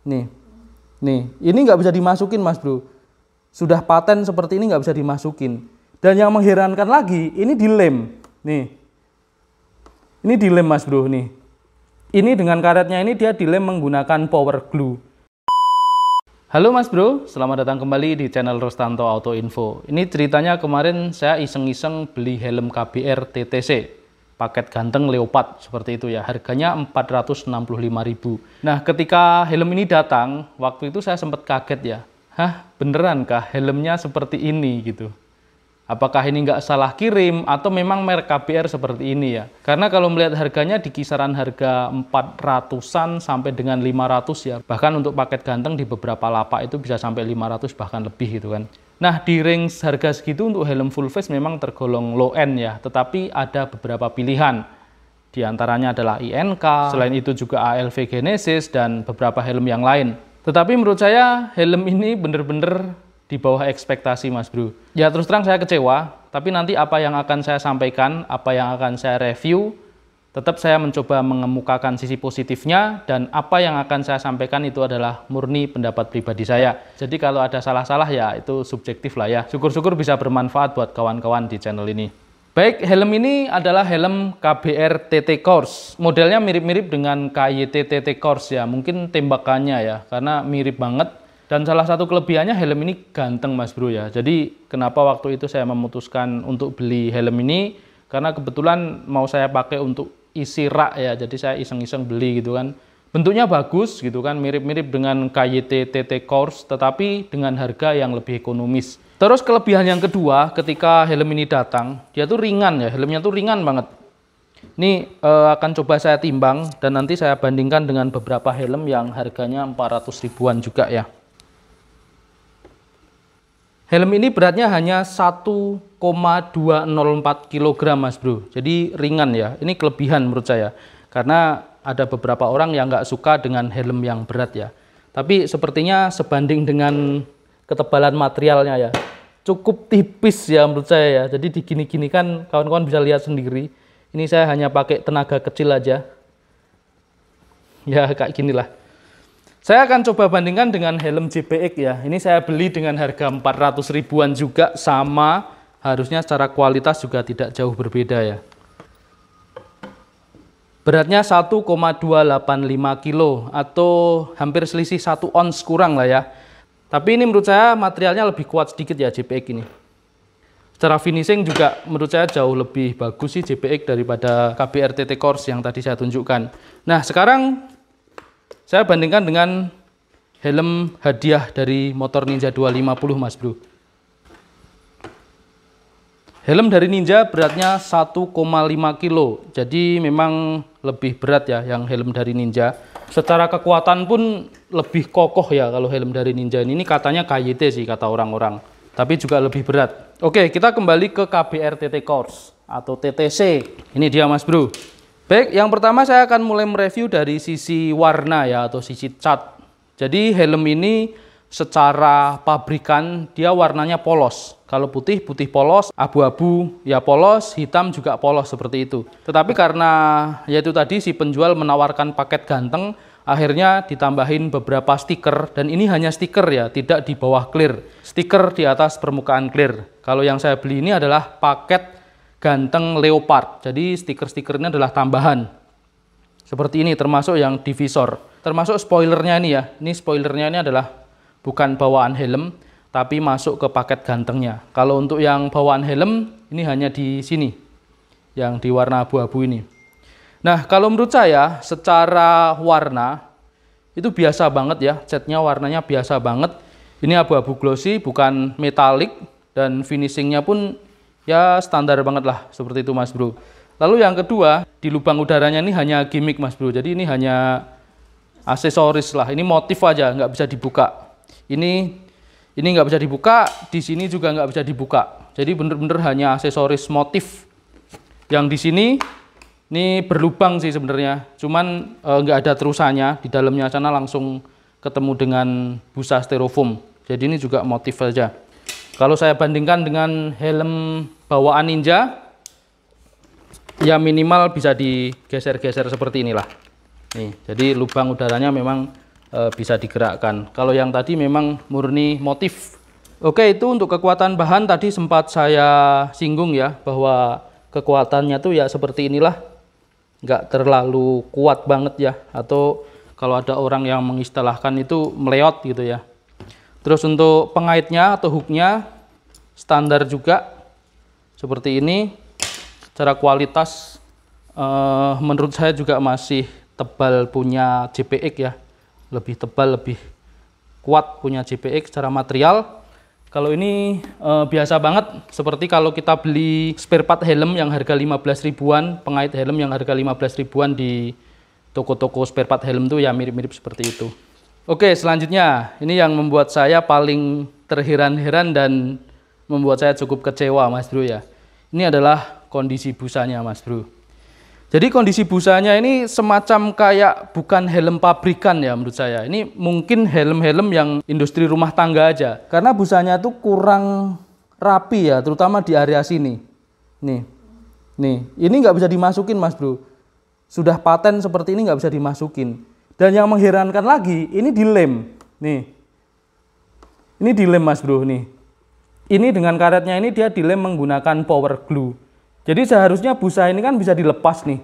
Nih, ini nggak bisa dimasukin Mas Bro. Sudah paten seperti ini nggak bisa dimasukin. Dan yang mengherankan lagi, ini dilem. Nih, ini dilem Mas Bro nih. Ini dengan karetnya ini dia dilem menggunakan power glue. Halo Mas Bro, selamat datang kembali di channel Rustanto Auto Info. Ini ceritanya kemarin saya iseng-iseng beli helm KBR TTC, paket ganteng Leopard seperti itu ya. Harganya 465.000. Nah, ketika helm ini datang, waktu itu saya sempat kaget ya. Hah, beneran kah helmnya seperti ini gitu? Apakah ini nggak salah kirim atau memang merek KBR seperti ini ya? Karena kalau melihat harganya di kisaran harga 400-an sampai dengan 500 ya. Bahkan untuk paket ganteng di beberapa lapak itu bisa sampai 500 bahkan lebih gitu kan. Nah, di range harga segitu untuk helm full face memang tergolong low end ya. Tetapi ada beberapa pilihan. Di antaranya adalah INK, selain itu juga ALV Genesis dan beberapa helm yang lain. Tetapi menurut saya helm ini bener-bener di bawah ekspektasi Mas Bro. Ya terus terang saya kecewa, tapi nanti apa yang akan saya sampaikan, apa yang akan saya review, tetap saya mencoba mengemukakan sisi positifnya, dan apa yang akan saya sampaikan itu adalah murni pendapat pribadi saya. Jadi kalau ada salah-salah ya itu subjektif lah ya. Syukur-syukur bisa bermanfaat buat kawan-kawan di channel ini. Baik, helm ini adalah helm KBR TT Course. Modelnya mirip-mirip dengan KYT TT Course ya, mungkin tembakannya ya, karena mirip banget. Dan salah satu kelebihannya helm ini ganteng Mas Bro ya. Jadi kenapa waktu itu saya memutuskan untuk beli helm ini, karena kebetulan mau saya pakai untuk isi rak ya. Jadi saya iseng-iseng beli gitu kan. Bentuknya bagus gitu kan, mirip-mirip dengan KYT TT Course tetapi dengan harga yang lebih ekonomis. Terus kelebihan yang kedua, ketika helm ini datang, dia tuh ringan ya. Helmnya tuh ringan banget. Ini akan coba saya timbang dan nanti saya bandingkan dengan beberapa helm yang harganya 400 ribuan juga ya. Helm ini beratnya hanya 1,204 kg Mas Bro. Jadi ringan ya. Ini kelebihan menurut saya. Karena ada beberapa orang yang nggak suka dengan helm yang berat ya. Tapi sepertinya sebanding dengan ketebalan materialnya ya. Cukup tipis ya menurut saya ya. Jadi digini-gini kan kawan-kawan bisa lihat sendiri. Ini saya hanya pakai tenaga kecil aja. Ya kayak ginilah. Saya akan coba bandingkan dengan helm JPX ya. Ini saya beli dengan harga 400 ribuan juga, sama harusnya secara kualitas juga tidak jauh berbeda ya. Beratnya 1,285 kilo atau hampir selisih 1 ons kurang lah ya. Tapi ini menurut saya materialnya lebih kuat sedikit ya JPX ini. Secara finishing juga menurut saya jauh lebih bagus sih JPX daripada KBR TT Course yang tadi saya tunjukkan. Nah sekarang saya bandingkan dengan helm hadiah dari motor Ninja 250 Mas Bro. Helm dari Ninja beratnya 1,5 kilo. Jadi memang lebih berat ya yang helm dari Ninja. Secara kekuatan pun lebih kokoh ya kalau helm dari Ninja ini. Ini katanya KYT sih kata orang-orang. Tapi juga lebih berat. Oke, kita kembali ke KBR TT Course atau TTC. Ini dia Mas Bro. Baik, yang pertama saya akan mulai mereview dari sisi warna ya atau sisi cat. Jadi helm ini secara pabrikan dia warnanya polos. Kalau putih, putih polos, abu-abu ya polos, hitam juga polos seperti itu. Tetapi karena yaitu tadi si penjual menawarkan paket ganteng, akhirnya ditambahin beberapa stiker dan ini hanya stiker ya, tidak di bawah clear. Stiker di atas permukaan clear. Kalau yang saya beli ini adalah paket ganteng Leopard. Jadi stiker-stikernya adalah tambahan. Seperti ini termasuk yang divisor. Termasuk spoilernya ini ya. Ini spoilernya ini adalah bukan bawaan helm, tapi masuk ke paket gantengnya. Kalau untuk yang bawaan helm, ini hanya di sini. Yang di warna abu-abu ini. Nah, kalau menurut saya, secara warna, itu biasa banget ya. Catnya warnanya biasa banget. Ini abu-abu glossy, bukan metalik. Dan finishingnya pun ya standar banget lah, seperti itu Mas Bro. Lalu yang kedua, di lubang udaranya ini hanya gimmick Mas Bro. Jadi ini hanya aksesoris lah. Ini motif aja, nggak bisa dibuka. Ini nggak bisa dibuka, di sini juga nggak bisa dibuka. Jadi bener-bener hanya aksesoris motif. Yang di sini, ini berlubang sih sebenarnya. Cuman nggak ada terusannya. Di dalamnya sana langsung ketemu dengan busa styrofoam. Jadi ini juga motif saja. Kalau saya bandingkan dengan helm bawaan Ninja, ya minimal bisa digeser-geser seperti inilah. Nih, jadi lubang udaranya memang bisa digerakkan. Kalau yang tadi memang murni motif. Oke, itu untuk kekuatan bahan tadi sempat saya singgung ya, bahwa kekuatannya tuh ya seperti inilah, nggak terlalu kuat banget ya, atau kalau ada orang yang mengistilahkan itu meleot gitu ya. Terus untuk pengaitnya atau hooknya standar juga seperti ini. Secara kualitas menurut saya juga masih tebal punya JPX ya, lebih tebal, lebih kuat punya JPX secara material. Kalau ini biasa banget, seperti kalau kita beli spare part helm yang harga 15 ribuan, pengait helm yang harga 15 ribuan di toko-toko spare part helm tuh ya mirip-mirip seperti itu. Oke, selanjutnya ini yang membuat saya paling terheran-heran dan membuat saya cukup kecewa Mas Bro ya. Ini adalah kondisi busanya Mas Bro. Jadi kondisi busanya ini semacam kayak bukan helm pabrikan ya menurut saya. Ini mungkin helm-helm yang industri rumah tangga aja. Karena busanya tuh kurang rapi ya, terutama di area sini. Nih, ini nggak bisa dimasukin Mas Bro. Sudah paten seperti ini nggak bisa dimasukin. Dan yang mengherankan lagi, ini dilem. Nih, ini dilem Mas Bro nih. Ini dengan karetnya ini dia dilem menggunakan power glue. Jadi seharusnya busa ini kan bisa dilepas nih.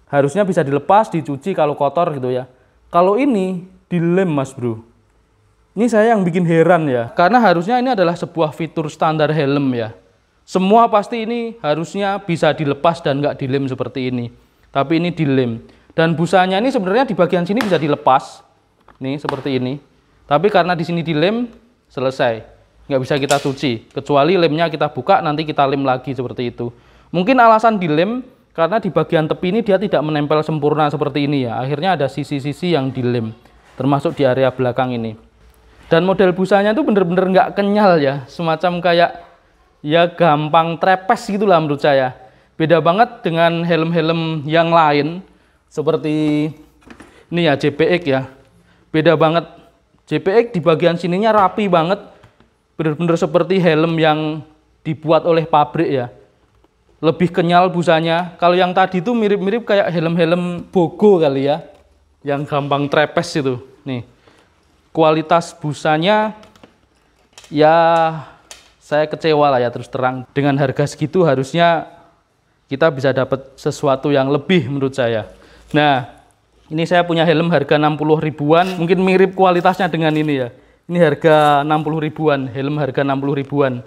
Harusnya bisa dilepas, dicuci kalau kotor gitu ya. Kalau ini dilem Mas Bro. Ini saya yang bikin heran ya. Karena harusnya ini adalah sebuah fitur standar helm ya. Semua pasti ini harusnya bisa dilepas dan nggak dilem seperti ini. Tapi ini dilem. Dan busanya ini sebenarnya di bagian sini bisa dilepas. Nih seperti ini. Tapi karena di sini dilem, selesai. Nggak bisa kita cuci. Kecuali lemnya kita buka, nanti kita lem lagi seperti itu. Mungkin alasan dilem karena di bagian tepi ini dia tidak menempel sempurna seperti ini ya. Akhirnya ada sisi-sisi yang dilem, termasuk di area belakang ini. Dan model busanya itu bener-bener nggak kenyal ya, semacam kayak ya gampang trepes gitulah menurut saya. Beda banget dengan helm-helm yang lain seperti ini ya JPX ya. Beda banget. JPX di bagian sininya rapi banget, bener-bener seperti helm yang dibuat oleh pabrik ya. Lebih kenyal busanya. Kalau yang tadi itu mirip-mirip kayak helm-helm Bogo kali ya, yang gampang trepes itu. Nih, kualitas busanya ya saya kecewa lah ya terus terang. Dengan harga segitu harusnya kita bisa dapat sesuatu yang lebih menurut saya. Nah, ini saya punya helm harga 60 ribuan, mungkin mirip kualitasnya dengan ini ya. Ini harga 60 ribuan, helm harga 60 ribuan.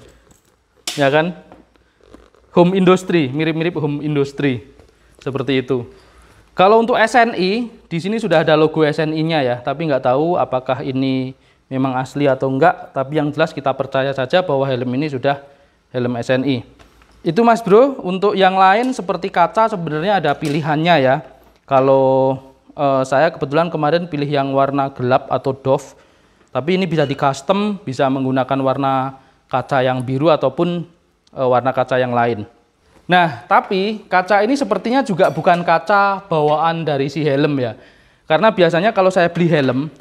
Ya kan? Home Industry, mirip-mirip Home Industry. Seperti itu. Kalau untuk SNI, di sini sudah ada logo SNI-nya ya, tapi nggak tahu apakah ini memang asli atau enggak, tapi yang jelas kita percaya saja bahwa helm ini sudah helm SNI. Itu Mas Bro. Untuk yang lain seperti kaca sebenarnya ada pilihannya ya. Kalau saya kebetulan kemarin pilih yang warna gelap atau doff, tapi ini bisa di custom, bisa menggunakan warna kaca yang biru ataupun warna kaca yang lain. Nah, tapi kaca ini sepertinya juga bukan kaca bawaan dari si helm ya. Karena biasanya kalau saya beli helm,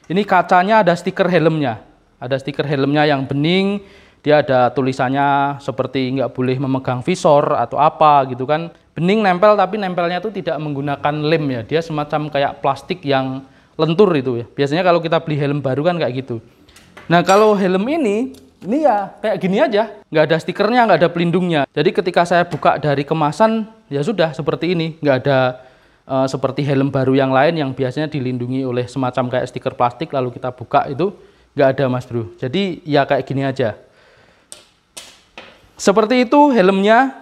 ini kacanya ada stiker helmnya. Ada stiker helmnya yang bening, dia ada tulisannya seperti nggak boleh memegang visor atau apa gitu kan. Bening nempel, tapi nempelnya itu tidak menggunakan lem ya. Dia semacam kayak plastik yang lentur itu ya. Biasanya kalau kita beli helm baru kan kayak gitu. Nah, kalau helm ini ya kayak gini aja, nggak ada stikernya, nggak ada pelindungnya. Jadi ketika saya buka dari kemasan, ya sudah seperti ini, nggak ada seperti helm baru yang lain yang biasanya dilindungi oleh semacam kayak stiker plastik lalu kita buka, itu nggak ada Mas Bro. Jadi ya kayak gini aja. Seperti itu helmnya,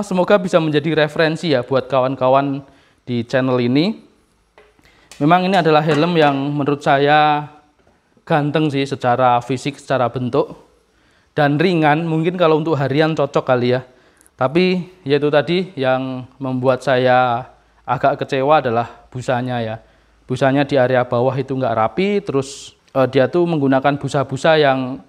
semoga bisa menjadi referensi ya buat kawan-kawan di channel ini. Memang ini adalah helm yang menurut saya ganteng sih secara fisik, secara bentuk, dan ringan. Mungkin kalau untuk harian cocok kali ya. Tapi yaitu tadi yang membuat saya agak kecewa adalah busanya ya. Busanya di area bawah itu nggak rapi, terus dia tuh menggunakan busa-busa yang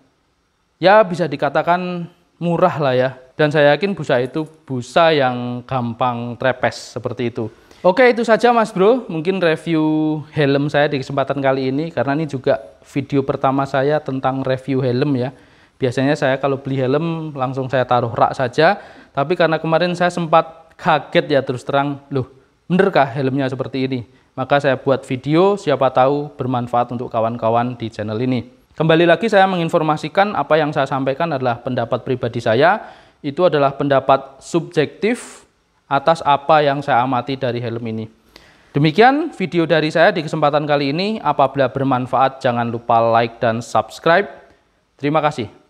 ya bisa dikatakan murah lah ya. Dan saya yakin busa itu busa yang gampang trepes seperti itu. Oke, itu saja Mas Bro, mungkin review helm saya di kesempatan kali ini, karena ini juga video pertama saya tentang review helm ya. Biasanya saya kalau beli helm langsung saya taruh rak saja, tapi karena kemarin saya sempat kaget ya terus terang, loh bener kah helmnya seperti ini? Maka saya buat video, siapa tahu bermanfaat untuk kawan-kawan di channel ini. Kembali lagi saya menginformasikan apa yang saya sampaikan adalah pendapat pribadi saya. Itu adalah pendapat subjektif atas apa yang saya amati dari helm ini. Demikian video dari saya di kesempatan kali ini. Apabila bermanfaat jangan lupa like dan subscribe. Terima kasih.